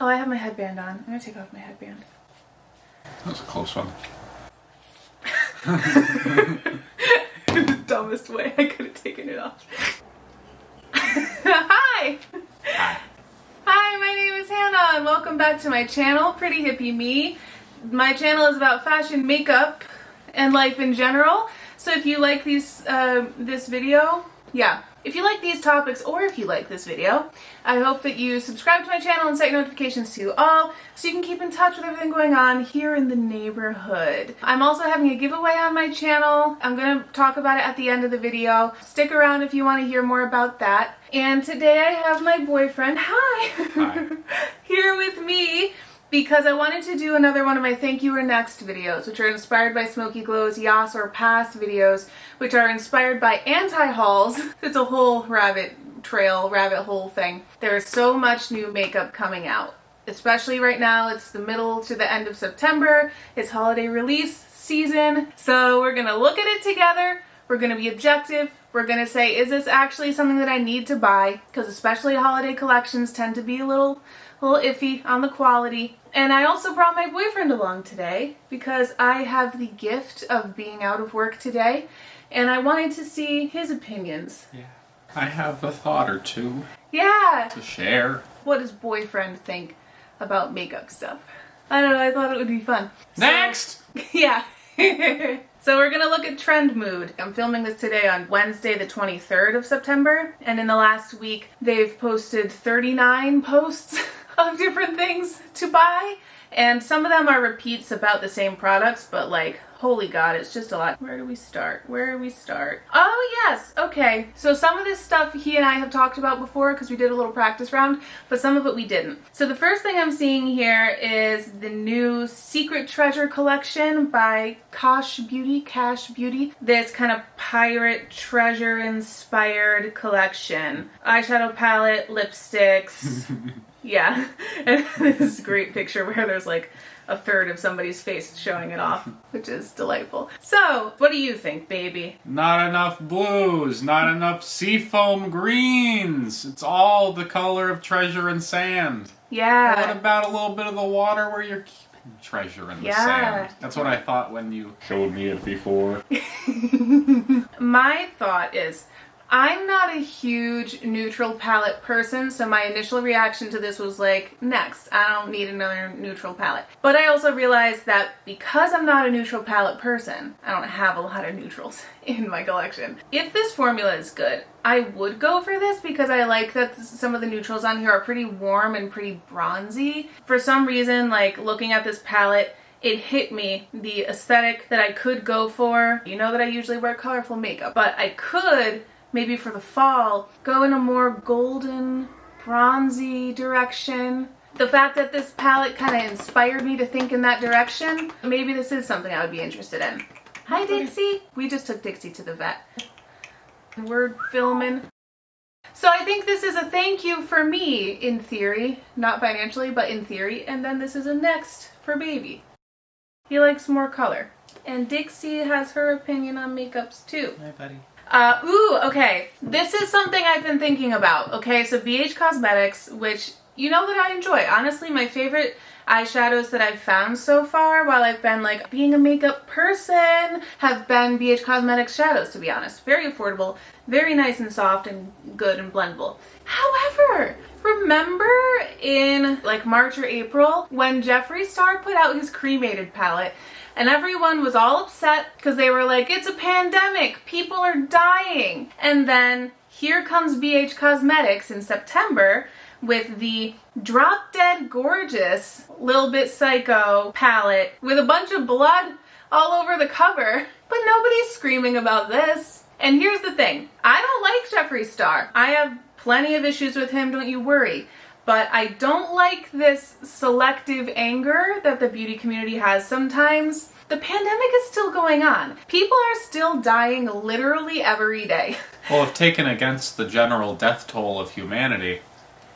Oh, I have my headband on. I'm gonna take off my headband. That was a close one. The dumbest way I could have taken it off. Hi! Hi. Hi, my name is Hannah and welcome back to my channel, Pretty Hippie Me. My channel is about fashion, makeup, and life in general. So if you like this video, if you like these topics or if you like this video, I hope that you subscribe to my channel and set notifications to all so you can keep in touch with everything going on here in the neighborhood. I'm also having a giveaway on my channel. I'm going to talk about it at the end of the video. Stick around if you want to hear more about that. And today I have my boyfriend, Hi. here with me because I wanted to do another one of my Thank You or Next videos, which are inspired by Smokey Glow's Yas or Pass videos, which are inspired by anti-hauls. It's a whole rabbit hole thing. There's so much new makeup coming out, especially right now. It's the middle to the end of September. It's holiday release season. So we're gonna look at it together. We're gonna be objective. We're gonna say, is this actually something that I need to buy? Because especially holiday collections tend to be a little iffy on the quality. And I also brought my boyfriend along today because I have the gift of being out of work today and I wanted to see his opinions. Yeah. I have a thought or two to share. What does boyfriend think about makeup stuff? I don't know, I thought it would be fun. Next! Yeah. So we're gonna look at Trend Mood. I'm filming this today on Wednesday the 23rd of September, and in the last week they've posted 39 posts of different things to buy, and some of them are repeats about the same products, but like, holy god, it's just a lot. Where do we start? Oh yes, okay. So some of this stuff he and I have talked about before because we did a little practice round, but some of it we didn't. So the first thing I'm seeing here is the new Secret Treasure collection by Cash Beauty. This kind of pirate treasure inspired collection. Eyeshadow palette, lipsticks. Yeah, and this is a great picture where there's like a third of somebody's face showing it off, which is delightful. So, what do you think, baby? Not enough blues, not enough seafoam greens. It's all the color of treasure and sand. Yeah. What about a little bit of the water where you're keeping treasure in the sand? That's what I thought when you showed me it before. My thought is, I'm not a huge neutral palette person, so my initial reaction to this was like, next, I don't need another neutral palette. But I also realized that because I'm not a neutral palette person, I don't have a lot of neutrals in my collection. If this formula is good, I would go for this because I like that some of the neutrals on here are pretty warm and pretty bronzy. For some reason, like looking at this palette, it hit me, the aesthetic that I could go for. You know that I usually wear colorful makeup, but I could maybe for the fall, go in a more golden, bronzy direction. The fact that this palette kind of inspired me to think in that direction, maybe this is something I would be interested in. Hi, Dixie. We just took Dixie to the vet. We're filming. So I think this is a thank you for me, in theory. Not financially, but in theory. And then this is a next for baby. He likes more color. And Dixie has her opinion on makeups too. Hi, buddy. Okay. This is something I've been thinking about. Okay, so BH Cosmetics, which you know that I enjoy. Honestly, my favorite eyeshadows that I've found so far while I've been like being a makeup person have been BH Cosmetics shadows, to be honest. Very affordable, very nice and soft and good and blendable. However, remember in like March or April when Jeffree Star put out his cremated palette and everyone was all upset because they were like, it's a pandemic, people are dying. And then here comes BH Cosmetics in September with the drop dead gorgeous Lil Bit Psycho palette with a bunch of blood all over the cover, but nobody's screaming about this. And here's the thing, I don't like Jeffree Star. I have plenty of issues with him, don't you worry. But I don't like this selective anger that the beauty community has sometimes. The pandemic is still going on. People are still dying literally every day. Well, if taken against the general death toll of humanity,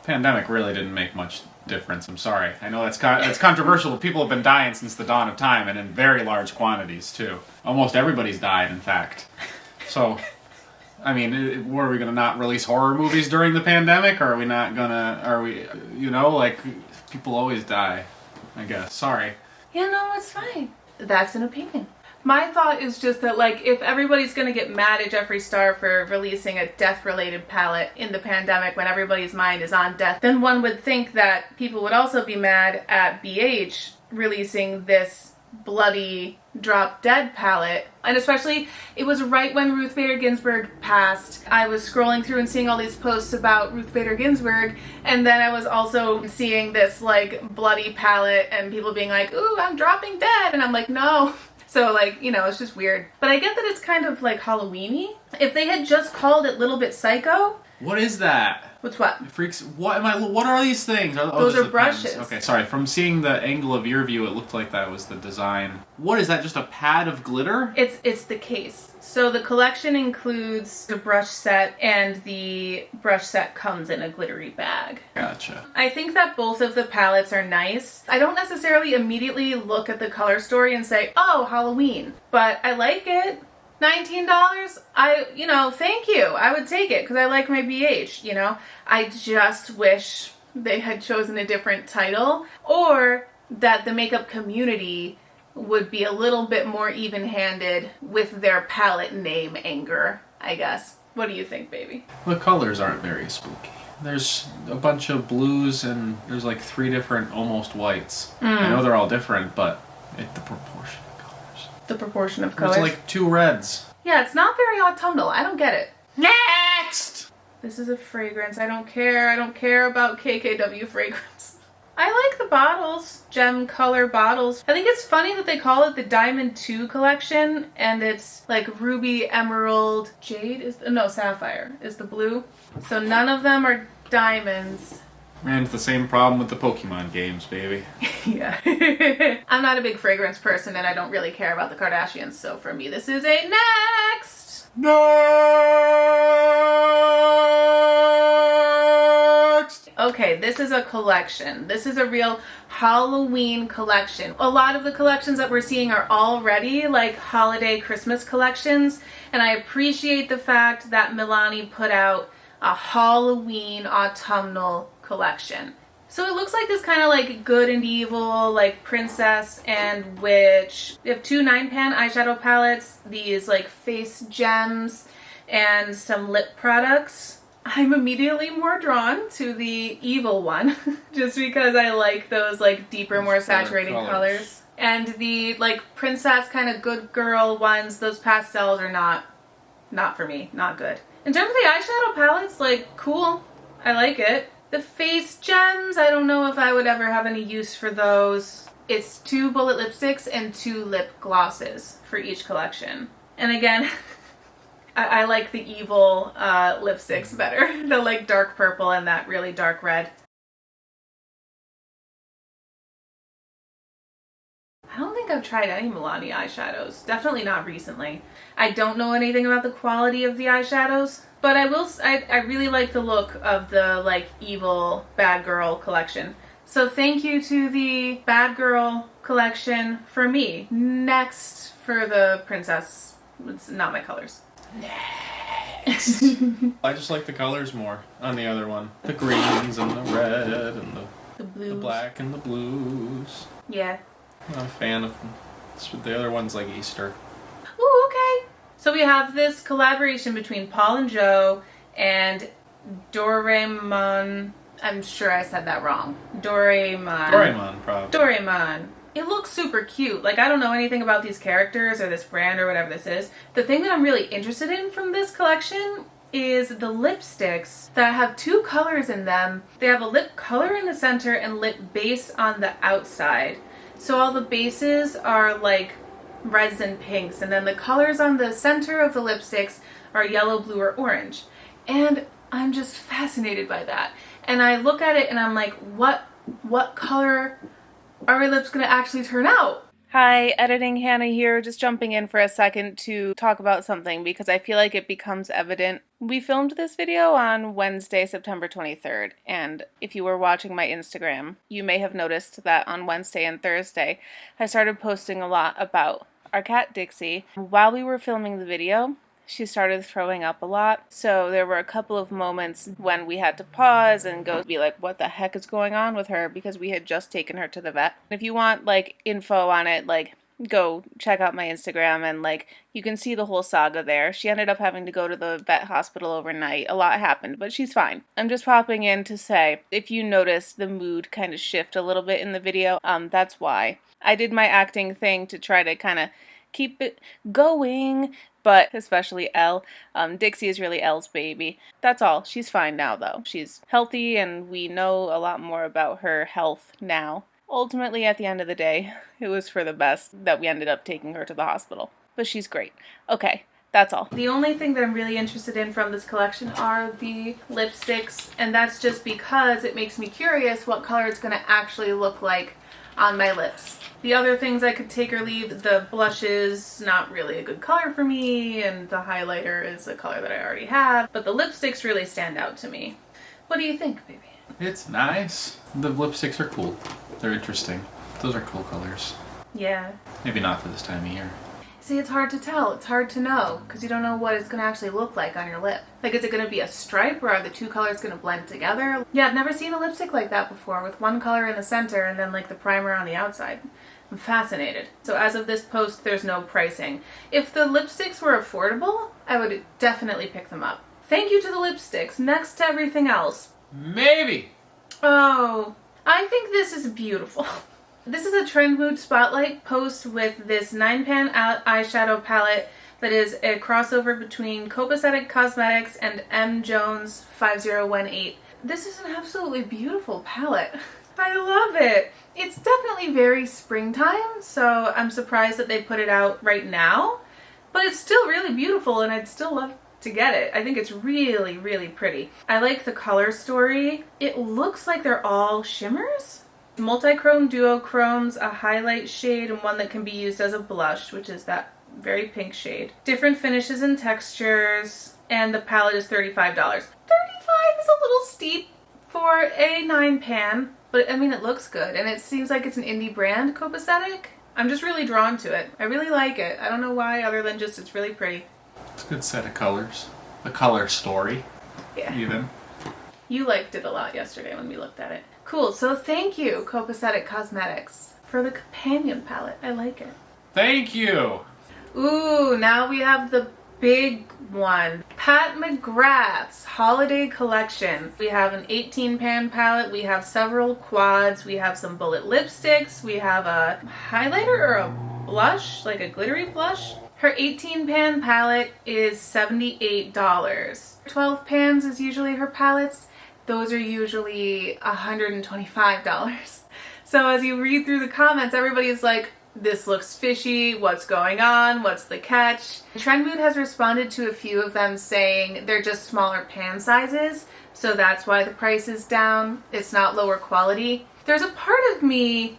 pandemic really didn't make much difference. I'm sorry. I know that's controversial, but people have been dying since the dawn of time, and in very large quantities, too. Almost everybody's died, in fact. So, I mean, what, are we gonna not release horror movies during the pandemic? Or are we not gonna, are we, you know, like, people always die, I guess. Sorry. Yeah, no, it's fine. That's an opinion. My thought is just that, like, if everybody's gonna get mad at Jeffree Star for releasing a death-related palette in the pandemic when everybody's mind is on death, then one would think that people would also be mad at BH releasing this bloody drop dead palette. And especially, it was right when Ruth Bader Ginsburg passed. I was scrolling through and seeing all these posts about Ruth Bader Ginsburg, and then I was also seeing this like bloody palette and people being like, ooh, I'm dropping dead, and I'm like, no. So like, you know, it's just weird. But I get that it's kind of like Halloween-y. If they had just called it Little Bit Psycho. What is that? What's what? It freaks. What am I? What are these things? Those are the brushes. pens. Okay, sorry. From seeing the angle of your view, it looked like that was the design. What is that? Just a pad of glitter? It's the case. So the collection includes the brush set, and the brush set comes in a glittery bag. Gotcha. I think that both of the palettes are nice. I don't necessarily immediately look at the color story and say, oh, Halloween, but I like it. $19? Thank you. I would take it because I like my BH, you know. I just wish they had chosen a different title, or that the makeup community would be a little bit more even-handed with their palette name anger, I guess. What do you think, baby? The colors aren't very spooky. There's a bunch of blues and there's like 3 different almost whites. I know they're all different, but the proportion of colors. The proportion of colors? There's like 2 reds. Yeah, it's not very autumnal. I don't get it. Next! This is a fragrance. I don't care. I don't care about KKW fragrance. I like the bottles. Gem color bottles. I think it's funny that they call it the Diamond 2 collection, and it's like ruby, emerald, jade sapphire is the blue. So none of them are diamonds. And it's the same problem with the Pokemon games, baby. Yeah. I'm not a big fragrance person, and I don't really care about the Kardashians, so for me this is a next! Next! Okay, this is a collection. This is a real Halloween collection. A lot of the collections that we're seeing are already like holiday Christmas collections, and I appreciate the fact that Milani put out a Halloween autumnal collection. So it looks like this kind of like good and evil, like princess and witch. We have 2 9-pan eyeshadow palettes, these like face gems, and some lip products. I'm immediately more drawn to the evil one, just because I like those like deeper, more saturated colors. And the like princess kind of good girl ones, those pastels are not for me, not good. In terms of the eyeshadow palettes, like cool, I like it. The face gems, I don't know if I would ever have any use for those. It's 2 bullet lipsticks and 2 lip glosses for each collection. And again, I like the evil lipsticks better. The like dark purple and that really dark red. I don't think I've tried any Milani eyeshadows. Definitely not recently. I don't know anything about the quality of the eyeshadows, but I really like the look of the like evil bad girl collection. So thank you to the bad girl collection for me. Next for the princess. It's not my colors. Next. I just like the colors more on the other one. The greens and the red and the blues. The black and the blues. Yeah. I'm not a fan of them. The other one's like Easter. Ooh, okay. So we have this collaboration between Paul and Joe and Doraemon. I'm sure I said that wrong. Doraemon, probably. Doraemon. It looks super cute. Like, I don't know anything about these characters or this brand or whatever this is. The thing that I'm really interested in from this collection is the lipsticks that have 2 colors in them. They have a lip color in the center and lip base on the outside. So all the bases are like reds and pinks, and then the colors on the center of the lipsticks are yellow, blue, or orange. And I'm just fascinated by that. And I look at it and I'm like, what color are my lips gonna actually turn out? Hi, editing Hannah here, just jumping in for a second to talk about something because I feel like it becomes evident. We filmed this video on Wednesday, September 23rd, and if you were watching my Instagram, you may have noticed that on Wednesday and Thursday, I started posting a lot about our cat Dixie. While we were filming the video, she started throwing up a lot. So there were a couple of moments when we had to pause and go be like, what the heck is going on with her? Because we had just taken her to the vet. If you want like info on it, like go check out my Instagram and like you can see the whole saga there. She ended up having to go to the vet hospital overnight. A lot happened, but she's fine. I'm just popping in to say, if you notice the mood kind of shift a little bit in the video, that's why. I did my acting thing to try to kind of keep it going, but especially Elle. Dixie is really Elle's baby. That's all. She's fine now, though. She's healthy, and we know a lot more about her health now. Ultimately, at the end of the day, it was for the best that we ended up taking her to the hospital. But she's great. Okay, that's all. The only thing that I'm really interested in from this collection are the lipsticks, and that's just because it makes me curious what color it's going to actually look like on my lips. The other things I could take or leave, the blushes, not really a good color for me, and the highlighter is a color that I already have, but the lipsticks really stand out to me. What do you think, baby? It's nice. The lipsticks are cool. They're interesting. Those are cool colors. Yeah. Maybe not for this time of year. See, it's hard to tell. It's hard to know because you don't know what it's going to actually look like on your lip. Like, is it going to be a stripe or are the two colors going to blend together? Yeah, I've never seen a lipstick like that before with one color in the center and then like the primer on the outside. I'm fascinated. So as of this post, there's no pricing. If the lipsticks were affordable, I would definitely pick them up. Thank you to the lipsticks. Next to everything else. Maybe. Oh, I think this is beautiful. This is a Trend Mood Spotlight post with this 9-pan eyeshadow palette that is a crossover between Copacetic Cosmetics and M. Jones 5018. This is an absolutely beautiful palette. I love it. It's definitely very springtime, so I'm surprised that they put it out right now, but it's still really beautiful and I'd still love to get it. I think it's really, really pretty. I like the color story. It looks like they're all shimmers. Multi-chrome duochromes, a highlight shade, and one that can be used as a blush, which is that very pink shade. Different finishes and textures, and the palette is $35. $35 is a little steep for a 9-pan, but I mean it looks good, and it seems like it's an indie brand, Copacetic. I'm just really drawn to it. I really like it. I don't know why, other than just it's really pretty. It's a good set of colors. The color story. Yeah. Even. You liked it a lot yesterday when we looked at it. Cool, so thank you, Copacetic Cosmetics, for the companion palette. I like it. Thank you! Ooh, now we have the big one. Pat Mcgrath's Holiday Collection. We have an 18-pan palette, we have several quads, we have some bullet lipsticks, we have a highlighter or a blush, like a glittery blush. Her 18-pan palette is $78. 12 pans is usually her palettes. Those are usually $125. So as you read through the comments, everybody's like, this looks fishy, what's going on, what's the catch? Trendmood has responded to a few of them saying they're just smaller pan sizes, so that's why the price is down. It's not lower quality. There's a part of me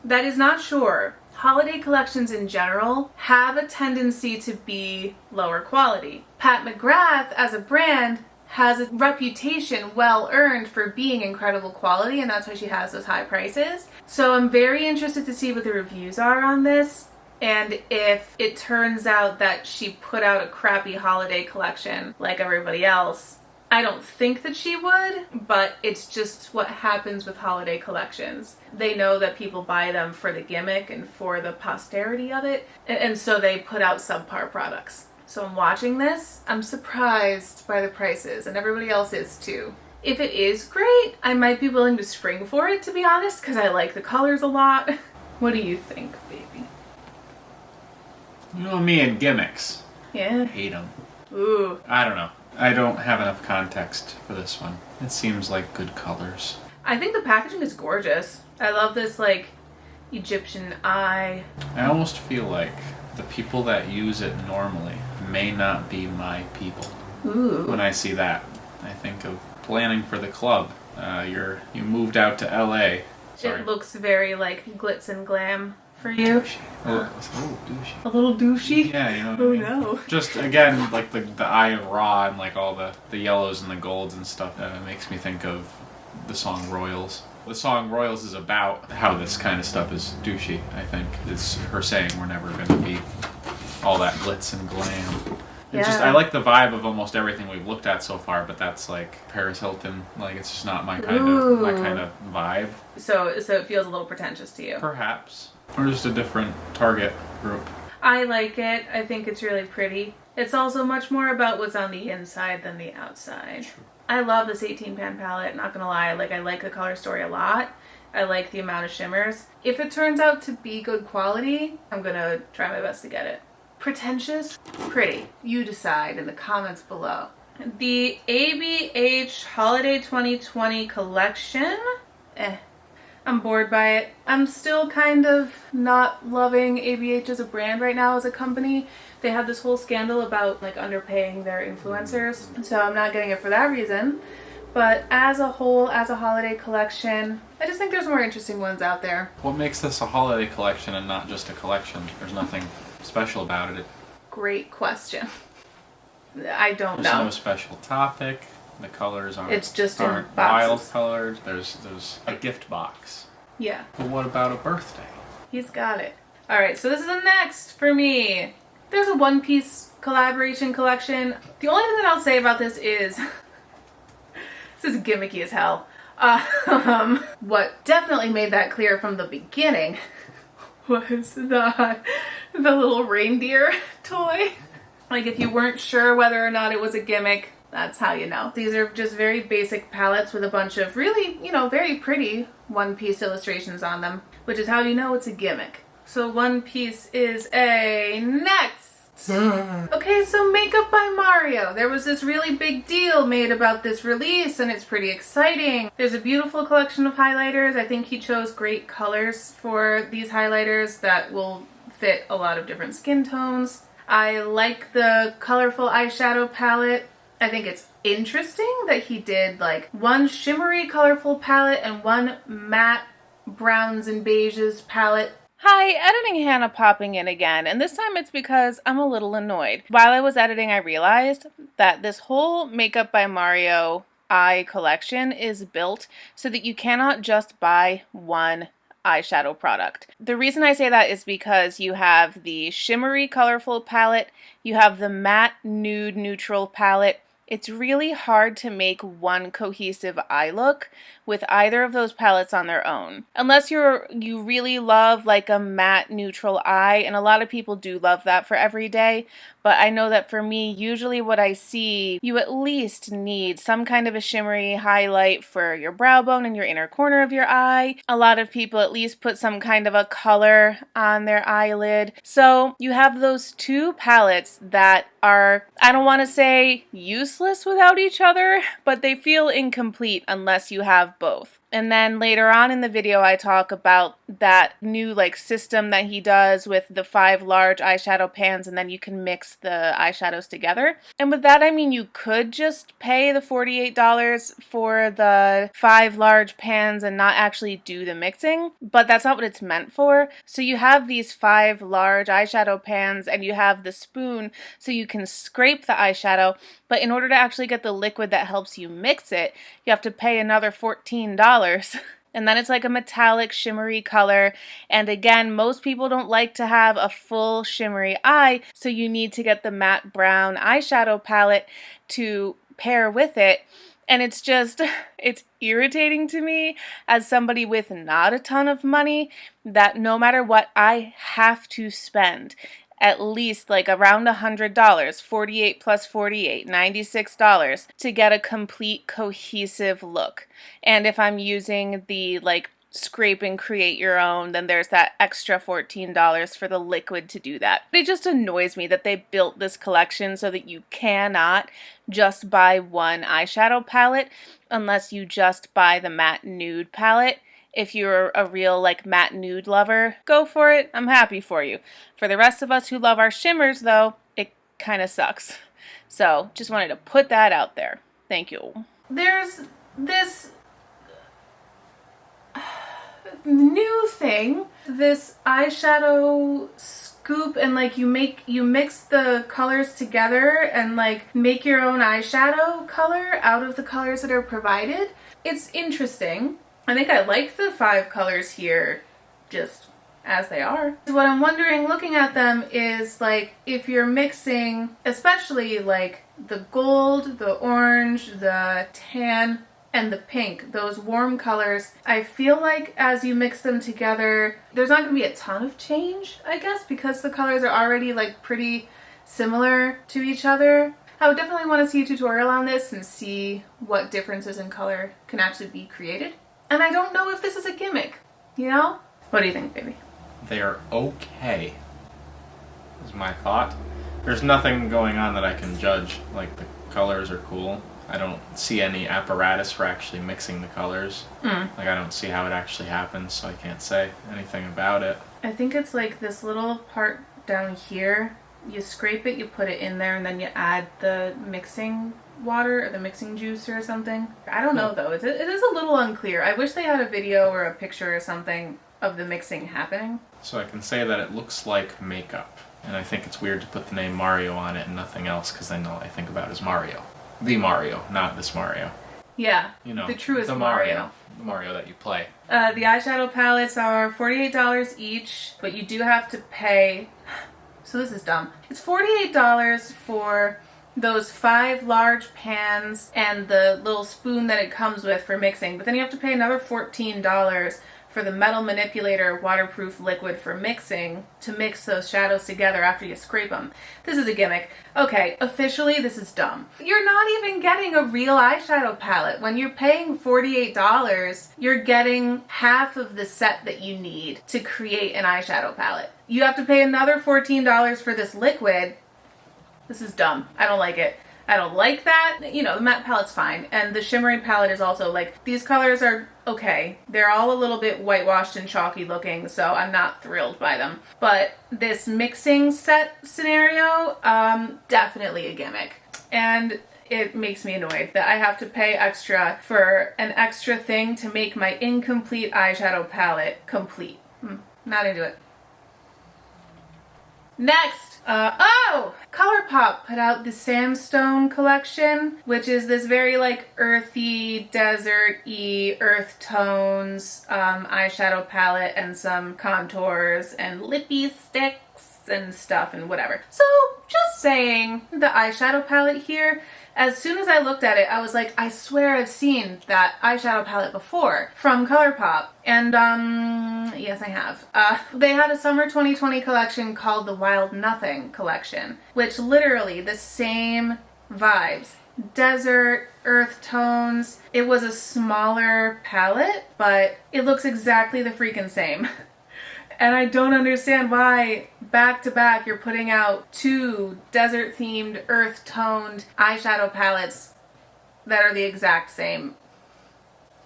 that is not sure. Holiday collections in general have a tendency to be lower quality. Pat Mcgrath as a brand has a reputation well earned for being incredible quality, and that's why she has those high prices. So I'm very interested to see what the reviews are on this, and if it turns out that she put out a crappy holiday collection like everybody else. I don't think that she would, but it's just what happens with holiday collections. They know that people buy them for the gimmick and for the posterity of it, and so they put out subpar products. So I'm watching this, I'm surprised by the prices, and everybody else is too. If it is great, I might be willing to spring for it, to be honest, because I like the colors a lot. What do you think, baby? You know me and gimmicks. Yeah? Hate them. Ooh. I don't know. I don't have enough context for this one. It seems like good colors. I think the packaging is gorgeous. I love this, like, Egyptian eye. I almost feel like the people that use it normally may not be my people. Ooh. When I see that, I think of planning for the club. You moved out to LA. Sorry. It looks very like glitz and glam for you. Oh, it's a little douchey. A little douchey? Yeah, you know what Oh I mean? no. Just again, like the eye of Ra and like all the yellows and the golds and stuff. Makes me think of the song Royals. The song Royals is about how this kind of stuff is douchey, I think. It's her saying we're never going to be all that glitz and glam. It's just, I like the vibe of almost everything we've looked at so far, but that's like Paris Hilton. Like, it's just not my kind of vibe. So it feels a little pretentious to you. Perhaps. Or just a different target group. I like it. I think it's really pretty. It's also much more about what's on the inside than the outside. True. I love this 18-pan palette, not gonna lie. Like, I like the color story a lot. I like the amount of shimmers. If it turns out to be good quality, I'm gonna try my best to get it. Pretentious? Pretty. You decide in the comments below. The Abh Holiday 2020 collection? I'm bored by it. I'm still kind of not loving ABH as a brand right now as a company. They had this whole scandal about like underpaying their influencers, so I'm not getting it for that reason. But as a whole, as a holiday collection, I just think there's more interesting ones out there. What makes this a holiday collection and not just a collection? There's nothing special about it. Great question. I don't know. There's no special topic. The colors aren't, it's just aren't wild colors. There's a gift box. Yeah. But what about a birthday? He's got it. Alright, so this is the next for me. There's a One Piece collaboration collection. The only thing that I'll say about this is this is gimmicky as hell. What definitely made that clear from the beginning was the little reindeer toy. Like, if you weren't sure whether or not it was a gimmick, that's how you know. These are just very basic palettes with a bunch of really, very pretty One Piece illustrations on them, which is how you know it's a gimmick. So One Piece is a next. Okay, so Makeup by Mario. There was this really big deal made about this release, and it's pretty exciting. There's a beautiful collection of highlighters. I think he chose great colors for these highlighters that will fit a lot of different skin tones. I like the colorful eyeshadow palette. I think it's interesting that he did like one shimmery colorful palette and one matte browns and beiges palette. Hi, Editing Hannah popping in again, and this time it's because I'm a little annoyed. While I was editing, I realized that this whole Makeup by Mario eye collection is built so that you cannot just buy one eyeshadow product. The reason I say that is because you have the shimmery colorful palette, you have the matte nude neutral palette. It's really hard to make one cohesive eye look with either of those palettes on their own. Unless you really love like a matte neutral eye, and a lot of people do love that for every day, but I know that for me, usually what I see, you at least need some kind of a shimmery highlight for your brow bone and your inner corner of your eye. A lot of people at least put some kind of a color on their eyelid. So you have those two palettes that are, I don't want to say useless without each other, but they feel incomplete unless you have both. And then later on in the video, I talk about that new like system that he does with the 5 large eyeshadow pans, and then you can mix the eyeshadows together. And with that, I mean, you could just pay the $48 for the 5 large pans and not actually do the mixing, but that's not what it's meant for. So you have these 5 large eyeshadow pans and you have the spoon so you can scrape the eyeshadow, but in order to actually get the liquid that helps you mix it, you have to pay another $14. And then it's like a metallic shimmery color, and again, most people don't like to have a full shimmery eye, so you need to get the matte brown eyeshadow palette to pair with it. And it's irritating to me as somebody with not a ton of money that no matter what, I have to spend at least like around $100, 48 plus 48, $96 to get a complete cohesive look. And if I'm using the like scrape and create your own, then there's that extra $14 for the liquid to do that. It just annoys me that they built this collection so that you cannot just buy one eyeshadow palette unless you just buy the matte nude palette. If you're a real like matte nude lover, go for it. I'm happy for you. For the rest of us who love our shimmers though, it kind of sucks. So just wanted to put that out there. Thank you. There's this new thing, this eyeshadow scoop, and like you mix the colors together and like make your own eyeshadow color out of the colors that are provided. It's interesting. I think I like the 5 colors here just as they are. What I'm wondering looking at them is like if you're mixing, especially like the gold, the orange, the tan, and the pink, those warm colors, I feel like as you mix them together, there's not going to be a ton of change, I guess, because the colors are already like pretty similar to each other. I would definitely want to see a tutorial on this and see what differences in color can actually be created. And I don't know if this is a gimmick, you know? What do you think, baby? They are okay, is my thought. There's nothing going on that I can judge. Like, the colors are cool. I don't see any apparatus for actually mixing the colors. Like, I don't see how it actually happens, so I can't say anything about it. I think it's like this little part down here. You scrape it, you put it in there, and then you add the mixing water or the mixing juice or something. I don't know, though. It is a little unclear. I wish they had a video or a picture or something of the mixing happening. So I can say that it looks like makeup. And I think it's weird to put the name Mario on it and nothing else, because then all I think about is Mario. The Mario, not this Mario. Yeah, You know, the truest the Mario. The Mario that you play. The eyeshadow palettes are $48 each, but you do have to pay... So this is dumb. It's $48 for those 5 large pans and the little spoon that it comes with for mixing, but then you have to pay another $14 for the metal manipulator waterproof liquid for mixing to mix those shadows together after you scrape them. This is a gimmick. Okay, officially this is dumb. You're not even getting a real eyeshadow palette. When you're paying $48, you're getting half of the set that you need to create an eyeshadow palette. You have to pay another $14 for this liquid. This is dumb. I don't like it. I don't like that. You know, the matte palette's fine. And the shimmery palette is also like, these colors are okay. They're all a little bit whitewashed and chalky looking, so I'm not thrilled by them. But this mixing set scenario, definitely a gimmick. And it makes me annoyed that I have to pay extra for an extra thing to make my incomplete eyeshadow palette complete. Not into it. Next! ColourPop put out the Sandstone Collection, which is this very like earthy, desert-y, earth tones eyeshadow palette and some contours and lippy sticks and stuff and whatever. So just saying, the eyeshadow palette here, as soon as I looked at it, I was like, I swear I've seen that eyeshadow palette before from ColourPop. And, yes, I have. They had a summer 2020 collection called the Wild Nothing Collection, which literally the same vibes. Desert, earth tones. It was a smaller palette, but it looks exactly the freaking same. And I don't understand why back to back you're putting out 2 desert themed, earth toned eyeshadow palettes that are the exact same.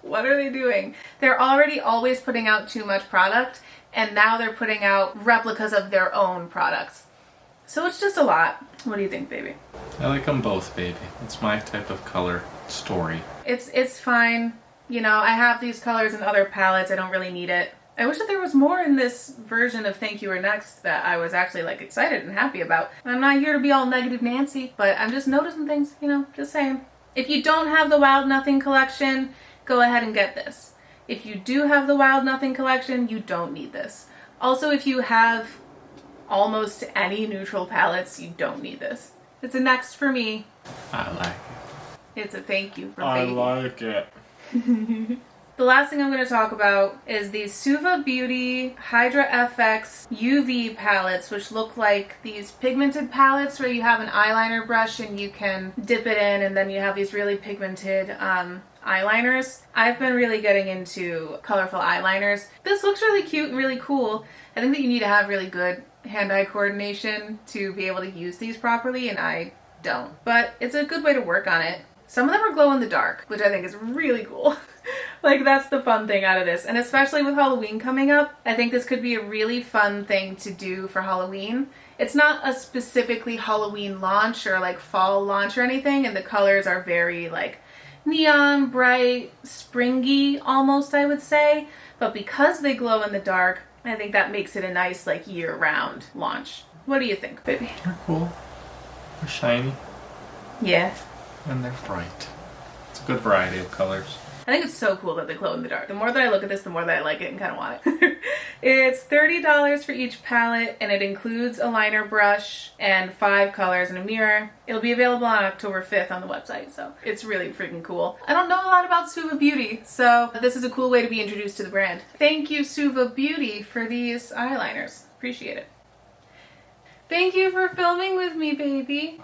What are they doing? They're already always putting out too much product, and now they're putting out replicas of their own products. So it's just a lot. What do you think, baby? I like them both, baby. It's my type of color story. It's fine. You know, I have these colors in other palettes. I don't really need it. I wish that there was more in this version of Thank You or Next that I was actually like excited and happy about. I'm not here to be all negative Nancy, but I'm just noticing things, you know, just saying. If you don't have the Wild Nothing collection, go ahead and get this. If you do have the Wild Nothing collection, you don't need this. Also, if you have almost any neutral palettes, you don't need this. It's a next for me. I like it. It's a thank you for baby. I like it. The last thing I'm going to talk about is these Suva Beauty Hydra FX UV palettes, which look like these pigmented palettes where you have an eyeliner brush and you can dip it in and then you have these really pigmented eyeliners. I've been really getting into colorful eyeliners. This looks really cute and really cool. I think that you need to have really good hand-eye coordination to be able to use these properly, and I don't. But it's a good way to work on it. Some of them are glow in the dark, which I think is really cool. Like, that's the fun thing out of this. And especially with Halloween coming up, I think this could be a really fun thing to do for Halloween. It's not a specifically Halloween launch or like fall launch or anything, and the colors are very like neon, bright, springy almost, I would say. But because they glow in the dark, I think that makes it a nice like year-round launch. What do you think, baby? They're cool. They're shiny. Yeah. And they're bright. It's a good variety of colors. I think it's so cool that they glow in the dark. The more that I look at this, the more that I like it and kind of want it. It's $30 for each palette, and it includes a liner brush and 5 colors and a mirror. It'll be available on October 5th on the website, so it's really freaking cool. I don't know a lot about Suva Beauty, so this is a cool way to be introduced to the brand. Thank you, Suva Beauty, for these eyeliners. Appreciate it. Thank you for filming with me, baby.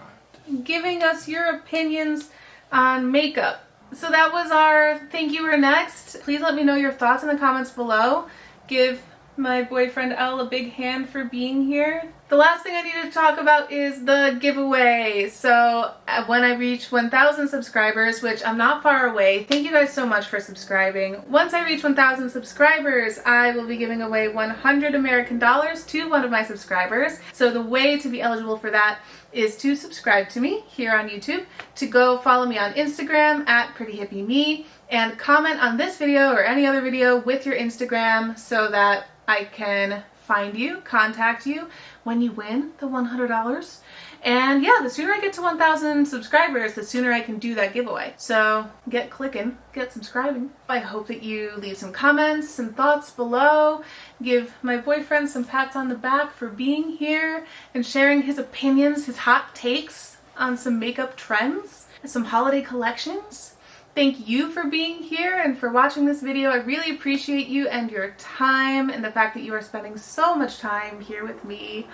Giving us your opinions on makeup. So that was our thank you or next. Please let me know your thoughts in the comments below. Give my boyfriend Elle a big hand for being here. The last thing I need to talk about is the giveaway. So when I reach 1,000 subscribers, which I'm not far away, thank you guys so much for subscribing. Once I reach 1,000 subscribers, I will be giving away 100 American dollars to one of my subscribers. So the way to be eligible for that is to subscribe to me here on YouTube, to go follow me on Instagram at prettyhippieme, and comment on this video or any other video with your Instagram so that I can find you, contact you when you win the $100. And yeah, the sooner I get to 1,000 subscribers, the sooner I can do that giveaway. So get clicking, get subscribing. I hope that you leave some comments, some thoughts below. Give my boyfriend some pats on the back for being here and sharing his opinions, his hot takes on some makeup trends, some holiday collections. Thank you for being here and for watching this video. I really appreciate you and your time and the fact that you are spending so much time here with me.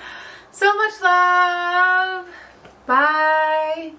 So much love. Bye.